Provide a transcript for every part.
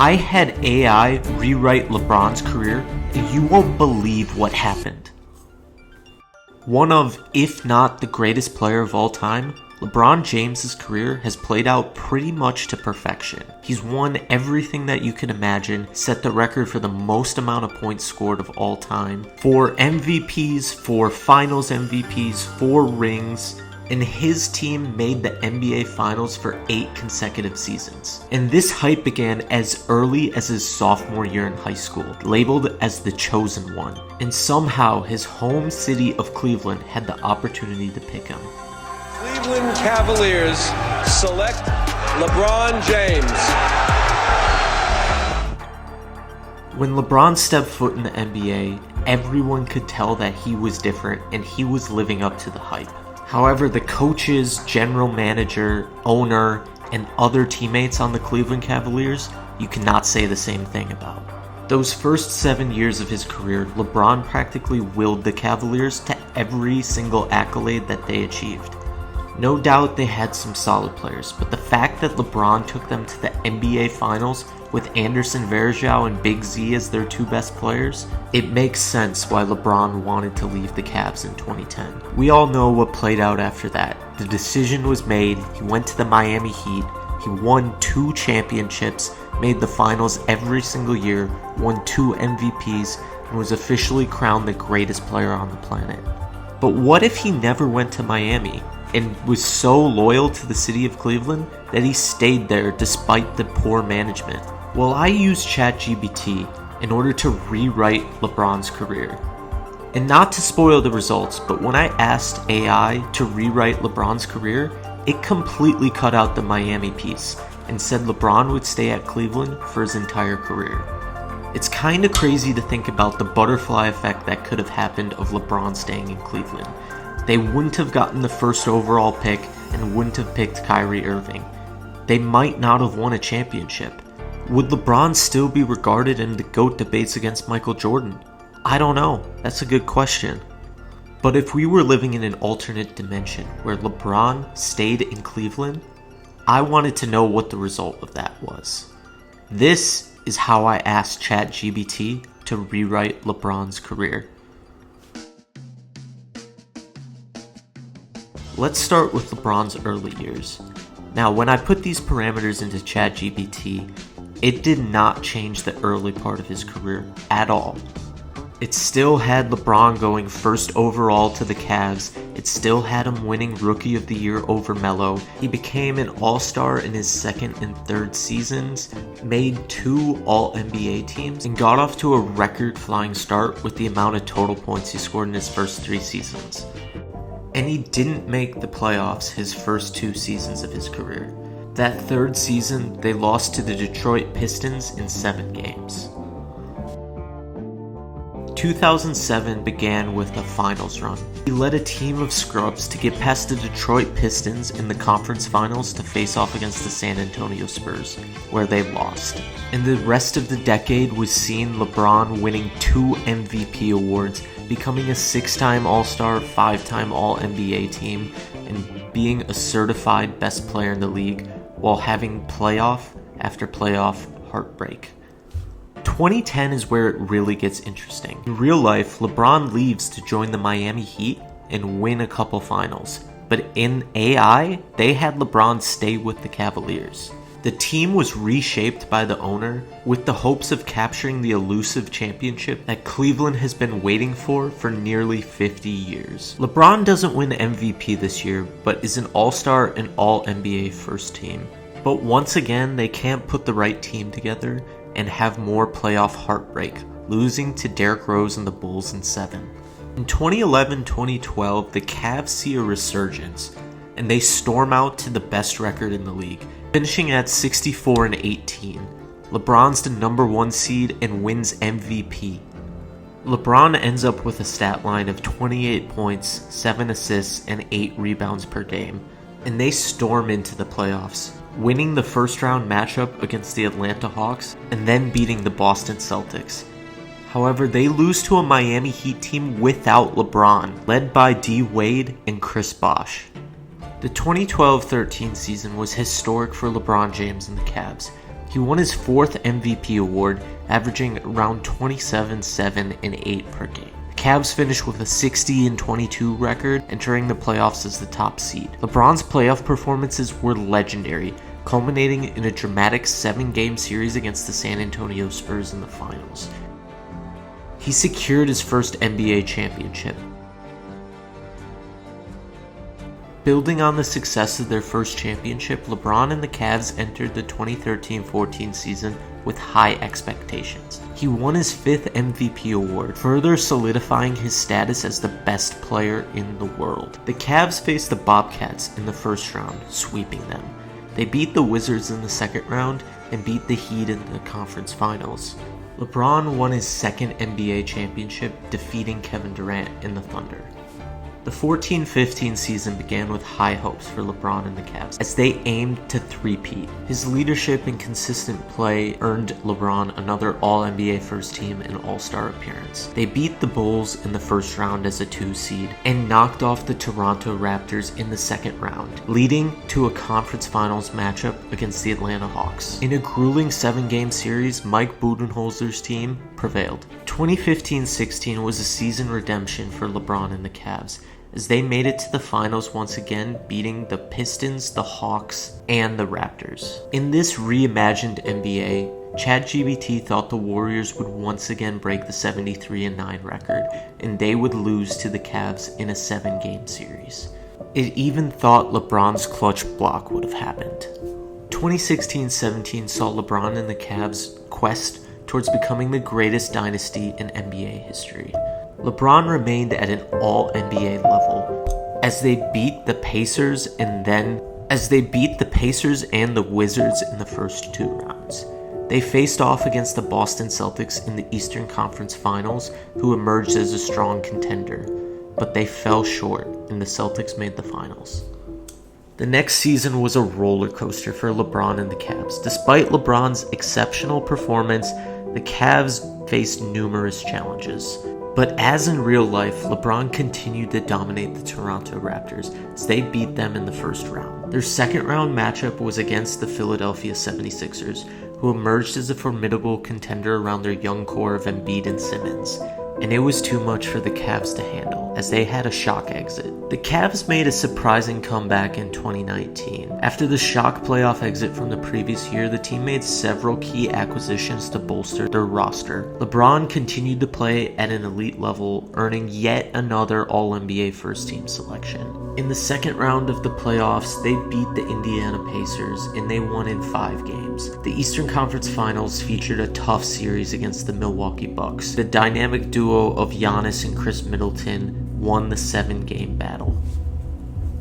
I had AI rewrite LeBron's career, and you won't believe what happened. One of, if not the greatest player of all time, LeBron James' career has played out pretty much to perfection. He's won everything that you can imagine, set the record for the most amount of points scored of all time, 4 MVPs, 4 Finals MVPs, 4 rings, and his team made the NBA Finals for 8 consecutive seasons. And this hype began as early as his sophomore year in high school, labeled as the chosen one. And somehow his home city of Cleveland had the opportunity to pick him. Cleveland Cavaliers select LeBron James. When LeBron stepped foot in the NBA, everyone could tell that he was different and he was living up to the hype. However, the coaches, general manager, owner, and other teammates on the Cleveland Cavaliers, you cannot say the same thing about. Those first 7 years of his career, LeBron practically willed the Cavaliers to every single accolade that they achieved. No doubt they had some solid players, but the fact that LeBron took them to the NBA Finals with Anderson Varejao and Big Z as their 2 best players, it makes sense why LeBron wanted to leave the Cavs in 2010. We all know what played out after that. The decision was made, he went to the Miami Heat, he won 2 championships, made the finals every single year, won 2 MVPs, and was officially crowned the greatest player on the planet. But what if he never went to Miami and was so loyal to the city of Cleveland that he stayed there despite the poor management? Well, I used ChatGPT in order to rewrite LeBron's career. And not to spoil the results, but when I asked AI to rewrite LeBron's career, it completely cut out the Miami piece and said LeBron would stay at Cleveland for his entire career. It's kinda crazy to think about the butterfly effect that could have happened of LeBron staying in Cleveland. They wouldn't have gotten the first overall pick and wouldn't have picked Kyrie Irving. They might not have won a championship. Would LeBron still be regarded in the GOAT debates against Michael Jordan? I don't know. That's a good question. But if we were living in an alternate dimension where LeBron stayed in Cleveland, I wanted to know what the result of that was. This is how I asked ChatGPT to rewrite LeBron's career. Let's start with LeBron's early years. Now, when I put these parameters into ChatGPT, it did not change the early part of his career at all. It still had LeBron going first overall to the Cavs. It still had him winning Rookie of the Year over Melo. He became an All-Star in his second and third seasons, made 2 All-NBA teams, and got off to a record-flying start with the amount of total points he scored in his first 3 seasons. And he didn't make the playoffs his first 2 seasons of his career. That third season, they lost to the Detroit Pistons in 7 games. 2007 began with a finals run. He led a team of scrubs to get past the Detroit Pistons in the conference finals to face off against the San Antonio Spurs, where they lost. And the rest of the decade was seeing LeBron winning 2 MVP awards, becoming a 6-time All-Star, 5-time All-NBA team, and being a certified best player in the league while having playoff after playoff heartbreak. 2010 is where it really gets interesting. In real life, LeBron leaves to join the Miami Heat and win a couple finals. But in AI, they had LeBron stay with the Cavaliers. The team was reshaped by the owner with the hopes of capturing the elusive championship that Cleveland has been waiting for nearly 50 years. LeBron doesn't win MVP this year, but is an All-Star and All-NBA first team. But once again, they can't put the right team together and have more playoff heartbreak, losing to Derrick Rose and the Bulls in 7. In 2011-2012, the Cavs see a resurgence, and they storm out to the best record in the league, finishing at 64-18. LeBron's the number 1 seed and wins MVP. LeBron ends up with a stat line of 28 points, 7 assists, and 8 rebounds per game, and they storm into the playoffs, winning the first round matchup against the Atlanta Hawks and then beating the Boston Celtics. However, they lose to a Miami Heat team without LeBron, led by D. Wade and Chris Bosh. The 2012-13 season was historic for LeBron James and the Cavs. He won his 4th MVP award, averaging around 27, 7, and 8 per game. The Cavs finished with a 60-22 record, entering the playoffs as the top seed. LeBron's playoff performances were legendary, culminating in a dramatic 7-game series against the San Antonio Spurs in the finals. He secured his first NBA championship. Building on the success of their first championship, LeBron and the Cavs entered the 2013-14 season with high expectations. He won his 5th MVP award, further solidifying his status as the best player in the world. The Cavs faced the Bobcats in the first round, sweeping them. They beat the Wizards in the second round and beat the Heat in the conference finals. LeBron won his 2nd NBA championship, defeating Kevin Durant in the Thunder. The 14-15 season began with high hopes for LeBron and the Cavs as they aimed to three-peat. His leadership and consistent play earned LeBron another All-NBA First Team and All-Star appearance. They beat the Bulls in the first round as a 2 seed and knocked off the Toronto Raptors in the second round, leading to a conference finals matchup against the Atlanta Hawks. In a grueling 7-game series, Mike Budenholzer's team prevailed. 2015-16 was a season redemption for LeBron and the Cavs, as they made it to the finals once again, beating the Pistons, the Hawks, and the Raptors. In this reimagined NBA, ChatGPT thought the Warriors would once again break the 73-9 record, and they would lose to the Cavs in a 7-game series. It even thought LeBron's clutch block would have happened. 2016-17 saw LeBron and the Cavs quest towards becoming the greatest dynasty in NBA history. LeBron remained at an all-NBA level as they beat the Pacers and the Wizards in the first 2 rounds. They faced off against the Boston Celtics in the Eastern Conference Finals, who emerged as a strong contender, but they fell short and the Celtics made the finals. The next season was a roller coaster for LeBron and the Cavs. Despite LeBron's exceptional performance, the Cavs faced numerous challenges. But as in real life, LeBron continued to dominate the Toronto Raptors as they beat them in the first round. Their second round matchup was against the Philadelphia 76ers, who emerged as a formidable contender around their young core of Embiid and Simmons. And it was too much for the Cavs to handle, as they had a shock exit. The Cavs made a surprising comeback in 2019. After the shock playoff exit from the previous year, the team made several key acquisitions to bolster their roster. LeBron continued to play at an elite level, earning yet another All-NBA first-team selection. In the second round of the playoffs, they beat the Indiana Pacers, and they won in 5 games. The Eastern Conference Finals featured a tough series against the Milwaukee Bucks. The dynamic duo of Giannis and Chris Middleton won the 7-game battle.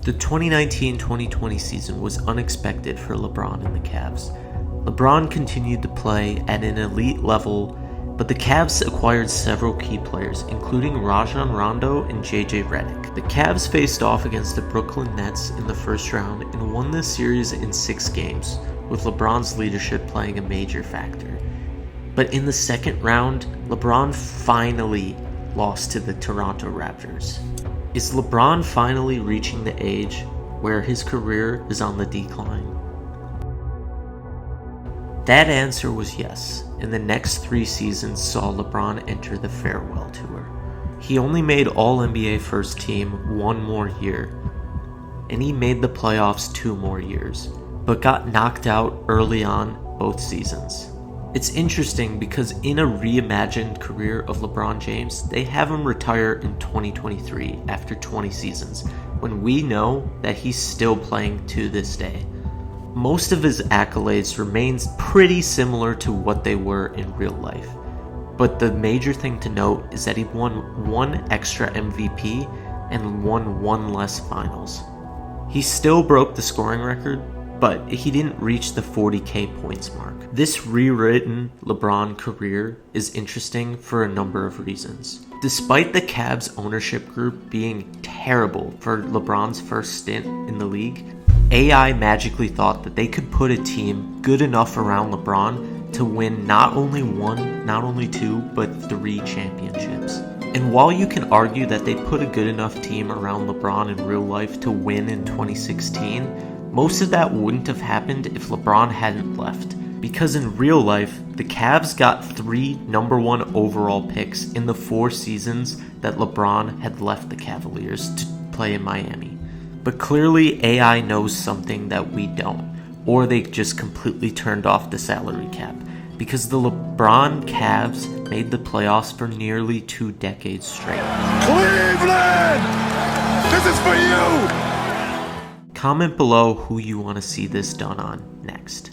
The 2019-2020 season was unexpected for LeBron and the Cavs. LeBron continued to play at an elite level, but the Cavs acquired several key players, including Rajon Rondo and JJ Redick. The Cavs faced off against the Brooklyn Nets in the first round and won the series in 6 games, with LeBron's leadership playing a major factor. But in the second round, LeBron finally lost to the Toronto Raptors. Is LeBron finally reaching the age where his career is on the decline? That answer was yes, and the next 3 seasons saw LeBron enter the farewell tour. He only made All-NBA First Team 1 more year, and he made the playoffs 2 more years, but got knocked out early on both seasons. It's interesting because in a reimagined career of LeBron James, they have him retire in 2023 after 20 seasons, when we know that he's still playing to this day. Most of his accolades remain pretty similar to what they were in real life, but the major thing to note is that he won 1 extra MVP and won 1 less finals. He still broke the scoring record, but he didn't reach the 40K points mark. This rewritten LeBron career is interesting for a number of reasons. Despite the Cavs ownership group being terrible for LeBron's first stint in the league, AI magically thought that they could put a team good enough around LeBron to win not only 1, not only 2, but 3 championships. And while you can argue that they put a good enough team around LeBron in real life to win in 2016, most of that wouldn't have happened if LeBron hadn't left. Because in real life, the Cavs got 3 number 1 overall picks in the 4 seasons that LeBron had left the Cavaliers to play in Miami. But clearly AI knows something that we don't, or they just completely turned off the salary cap, because the LeBron Cavs made the playoffs for nearly 2 decades straight. Cleveland! This is for you! Comment below who you want to see this done on next.